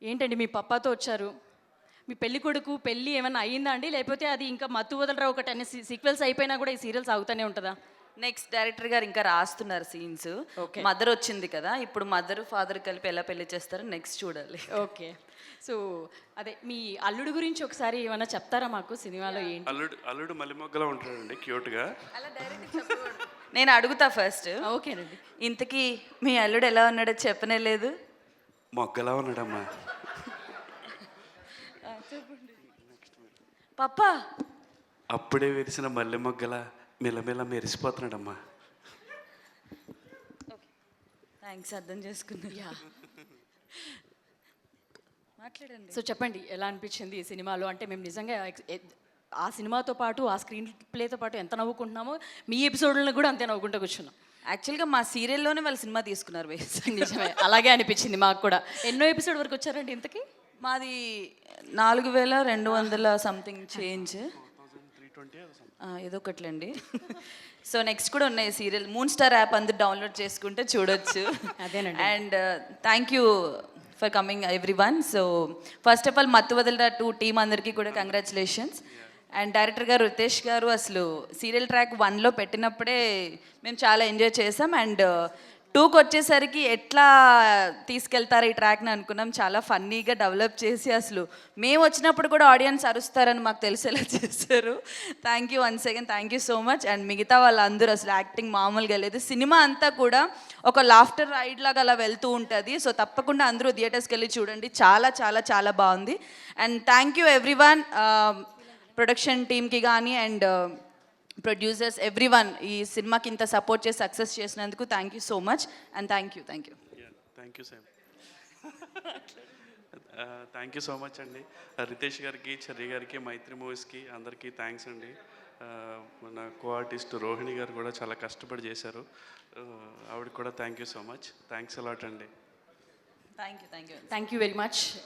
ఏంటండి మీ పప్పాతో వచ్చారు? మీ పెళ్లి కొడుకు పెళ్లి ఏమన్నా అయ్యిందా అండి? లేకపోతే అది ఇంకా మత్తు వదలరా ఒక 10 సీక్వెల్స్ అయిపోయినా కూడా ఈ సీరియల్ సాగుతూనే ఉంటుందా? నెక్స్ట్ డైరెక్టర్ గారు ఇంకా రాస్తున్నారు సీన్స్. ఓకే. మదర్ వచ్చింది కదా, ఇప్పుడు మదర్ ఫాదర్ కలిపి ఎలా పెళ్లి చేస్తారో నెక్స్ట్ చూడాలి. ఓకే. సో అదే మీ అల్లుడు గురించి ఒకసారి ఏమన్నా చెప్తారా మాకు సినిమాలో ఏంటి? అల్లుడు మల్లిమొగ్గలా ఉంటాడండి, క్యూట్గా. అలా డైరెక్ట్ నేను అడుగుతా ఫస్ట్, ఓకేనండి. ఇంతకీ మీ అల్లుడు ఎలా ఉన్నాడో చెప్పనే లేదు. మొగ్గలా ఉన్నాడమ్మా. పప్పా అప్పుడే విరిసిన మల్లె మొగ్గలా మిలమిల మెరిసిపోతున్నాడమ్మా. థ్యాంక్స్, అర్థం చేసుకున్నా. యా. మాట్లాడండి. సో చెప్పండి ఎలా అనిపించింది ఈ సినిమాలో? అంటే మేము నిజంగా ఆ సినిమాతో పాటు ఆ స్క్రీన్ ప్లేతో పాటు ఎంత నవ్వుకుంటున్నామో మీ ఎపిసోడ్లను కూడా అంతే నవ్వుకుంటూ కూర్చున్నాం. యాక్చువల్గా మా సీరియల్లోనే వాళ్ళు సినిమా తీసుకున్నారు వేస్. నిజమే, అలాగే అనిపించింది మాకు కూడా. ఎన్నో ఎపిసోడ్ వరకు వచ్చారండి ఇంతకీ? మాది 4200 సంథింగ్ చేంజ్, ఏదో ఒకట్లండి. సో నెక్స్ట్ కూడా ఉన్నాయి సీరియల్. మూన్ స్టార్ యాప్ అందరు డౌన్లోడ్ చేసుకుంటే చూడొచ్చు. అదేనండి. And thank you for coming everyone. So first of all మత్తు వదలరా 2 టీమ్ అందరికీ కూడా కంగ్రాచులేషన్స్. అండ్ డైరెక్టర్ గారు రితేష్ గారు అసలు సీరియల్ ట్రాక్ 1లో పెట్టినప్పుడే మేము చాలా ఎంజాయ్ చేసాం. అండ్ 2కి వచ్చేసరికి ఎట్లా తీసుకెళ్తారు ఈ ట్రాక్ని అనుకున్నాం. చాలా ఫన్నీగా డెవలప్ చేసి అసలు మేము వచ్చినప్పుడు కూడా ఆడియన్స్ అరుస్తారని మాకు తెలిసేలా చేశారు. Thank you once again, thank you so much. And మిగతా వాళ్ళందరూ అసలు యాక్టింగ్ మామూలుగా లేదు. సినిమా అంతా కూడా ఒక లాఫ్టర్ రైడ్ లాగా అలా వెళ్తూ ఉంటుంది. సో తప్పకుండా అందరూ థియేటర్స్కి వెళ్ళి చూడండి, చాలా చాలా చాలా బాగుంది. And thank you everyone, production టీమ్కి కానీ అండ్ ప్రొడ్యూసర్స్ ఎవ్రీవన్ ఈ సినిమాకి ఇంత సపోర్ట్ చేసి సక్సెస్ చేసినందుకు thank you so much. And thank you thank you sir. Thank you so much అండి. రితేష్ గారికి, చెర్రీ గారికి, మైత్రి మూవీస్కి అందరికీ థ్యాంక్స్ అండి. మన కో ఆర్టిస్ట్ రోహిణి గారు కూడా చాలా కష్టపడి చేశారు. ఆవిడకి కూడా thank you so much. Thanks a lot అండి. Thank you thank you very much.